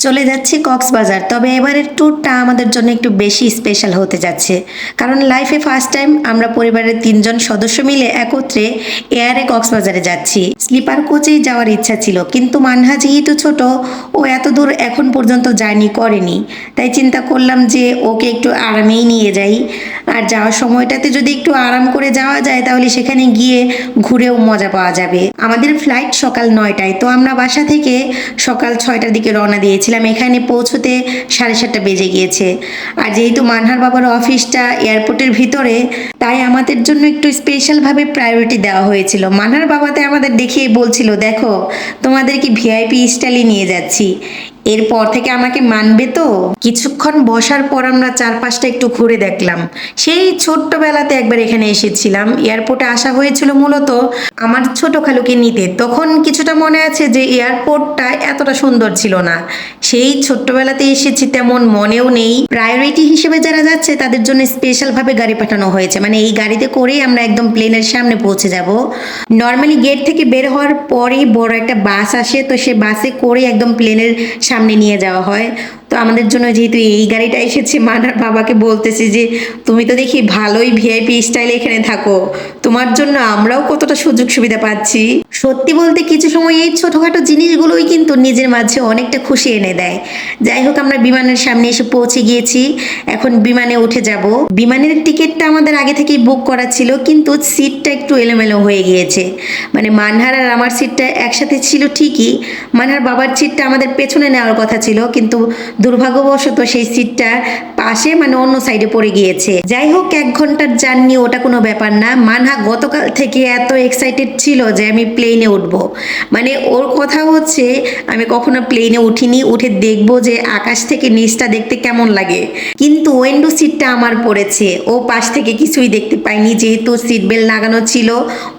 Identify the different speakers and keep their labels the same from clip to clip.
Speaker 1: চলে যাচ্ছি কক্সবাজার। তবে এবারের ট্যুরটা আমাদের জন্য একটু বেশি স্পেশাল হতে যাচ্ছে, কারণ লাইফে ফার্স্ট টাইম আমরা পরিবারের 3জন সদস্য মিলে একত্রে এয়ারে কক্সবাজারে যাচ্ছি। স্লিপার কোচেই যাওয়ার ইচ্ছা ছিল, কিন্তু মানহা যেহেতু ছোট, ও এত দূর এখন পর্যন্ত জার্নি করেনি, তাই চিন্তা করলাম যে ওকে একটু আরামেই নিয়ে যাই। আর যাওয়ার সময়টাতে যদি একটু আরাম করে যাওয়া যায় তাহলে সেখানে গিয়ে ঘুরেও মজা পাওয়া যাবে। আমাদের ফ্লাইট সকাল 9টায়, তো আমরা বাসা থেকে সকাল 6টার দিকে রওনা দিয়েছিলাম। এখানে পৌঁছতে 7:30 বেজে গিয়েছে। আর যেহেতু মানহার বাবার অফিসটা এয়ারপোর্টের ভিতরে, তাই আমাদের জন্য একটু স্পেশালভাবে প্রায়োরিটি দেওয়া হয়েছিল। মানহার বাবাতে আমাদের দেখিয়ে বলছিল, দেখো তোমাদেরকে ভিআইপি স্টাইলে নিয়ে যাচ্ছি, এরপর থেকে আমাকে মানবে তো। কিছুক্ষণ বসার পর আমরা চারপাশটা একটু ঘুরে দেখলাম। সেই ছোট্টবেলাতে একবার এখানে এসেছিলাম। এয়ারপোর্টে আসা হয়েছিল মূলত আমার ছোট খালুকে নিতে। তখন কিছুটা মনে আছে যে এয়ারপোর্টটা এতটা সুন্দর ছিল না। সেই ছোট্টবেলাতে এসেছি, তেমন মনেও নেই। প্রায়োরিটি হিসেবে যারা যাচ্ছে তাদের জন্য স্পেশালভাবে গাড়ি পাঠানো হয়েছে, মানে এই গাড়িতে করেই আমরা একদম প্লেনের সামনে পৌঁছে যাব। নর্মালি গেট থেকে বের হওয়ার পরেই বড় একটা বাস আসে, তো সে বাসে করে একদম প্লেনের সামনে নিয়ে যাওয়া হয়। তো আমাদের জন্য যেহেতু এই গাড়িটা এসেছে, মানার বাবাকে বলতেছি যে তুমি তো দেখি ভালোই ভিআইপি স্টাইলে এখানে থাকো, তোমার জন্য আমরাও কতটা সুযোগ সুবিধা পাচ্ছি। সত্যি বলতে কিছু সময় এই ছোটখাটো জিনিসগুলোই কিন্তু নিজের মাঝে অনেকটা খুশি এনে দেয়। যাই হোক, আমরা বিমানের সামনে এসে পৌঁছে গিয়েছি। এখন বিমানে উঠে যাব। বিমানের টিকিটটা আমাদের আগে থেকেই বুক করা ছিল, কিন্তু সিটটা একটু এলোমেলো হয়ে গিয়েছে। মানে মানহার আর আমার সিটটা একসাথে ছিল ঠিকই, মানহার বাবার সিটটা আমাদের পেছনে নেওয়ার কথা ছিল, কিন্তু দুর্ভাগ্যবশত সেই সিটটা পাশে মানে অন্য সাইডে পড়ে গিয়েছে। যাই হোক, 1 ঘন্টার জার্নি, ওটা কোনো ব্যাপার না। মানহা গতকাল থেকে এত এক্সাইটেড ছিল যে আমি প্লেনে উঠব। মানে ওর কথা হচ্ছে আমি কখনো প্লেনে উঠিনি, উঠে দেখবো যে আকাশ থেকে নিচটা দেখতে কেমন লাগে। কিন্তু উইন্ডো সিটটা আমার পড়েছে, ও পাশ থেকে কিছুই দেখতে পাইনি, যেহেতু সিট বেল্ট লাগানো ছিল।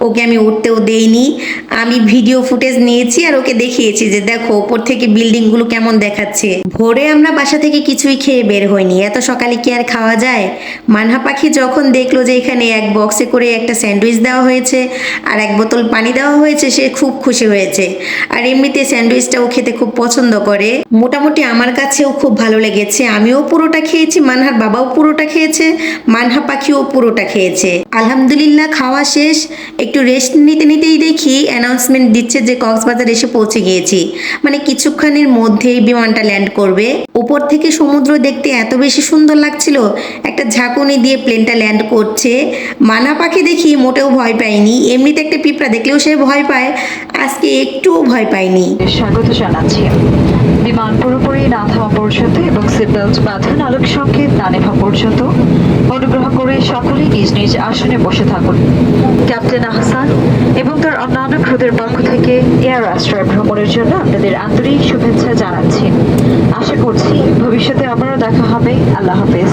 Speaker 1: ওকে আমি উঠতেও দেইনি। আমি ভিডিও ফুটেজ নিয়েছি আর ওকে দেখিয়েছি যে দেখো ওপর থেকে বিল্ডিংগুলো কেমন দেখাচ্ছে। ভোরে আমরা বাসা থেকে কিছুই খেয়ে বের হইনি, এত সকালে কি আর খাওয়া যায়। মানহা পাখি যখন দেখলো যে এখানে এক বক্সে করে একটা স্যান্ডউইচ দেওয়া হয়েছে আর 1 বোতল পানি দেওয়া হয়েছে, সে খুব খুশি হয়েছে। আর এমনিতে স্যান্ডউইচটাও খেতে খুব পছন্দ করে। মোটামুটি আমার কাছেও খুব ভালো লেগেছে। আমিও পুরোটা খেয়েছি, মানহার বাবাও পুরোটা খেয়েছে, মানহা পাখিও পুরোটা খেয়েছে। আলহামদুলিল্লাহ, খাওয়া শেষ। একটু রেস্ট নিতে নিতেই দেখি অ্যানাউন্সমেন্ট দিচ্ছে যে কক্সবাজার এসে পৌঁছে গিয়েছি। মানে কিছুক্ষণের মধ্যেই বিমানটা ল্যান্ড করবে। উপর থেকে সমুদ্র দেখতে এত বেশি সুন্দর লাগছিল, একটা ঝাঁকুনি দিয়ে প্লেনটা ল্যান্ড করছে। মানা পাখি দেখি মোটেও ভয় পায়নি, এমনিতে একটা পিঁপড়া দেখলেও সে ভয় পায়, আজকে একটুও ভয় পায়নি।
Speaker 2: স্বাগত জানাচ্ছি। বিমান পুরোপুরি না থামা পর্যন্ত এবং সিট বেল্ট বাঁধন আলোক সংকেত না নেভা পর্যন্ত অনুগ্রহ করে সকলেই নিজ নিজ আসনে বসে থাকুন। ক্যাপ্টেন আহসান এবং তার অন্যান্য ক্রুদের পক্ষ থেকে এয়ার রাষ্ট্রের ভ্রমণের জন্য আপনাদের আন্তরিক শুভেচ্ছা জানাচ্ছি। আশা করছি ভবিষ্যতে আবারও দেখা হবে। আল্লাহ হাফেজ।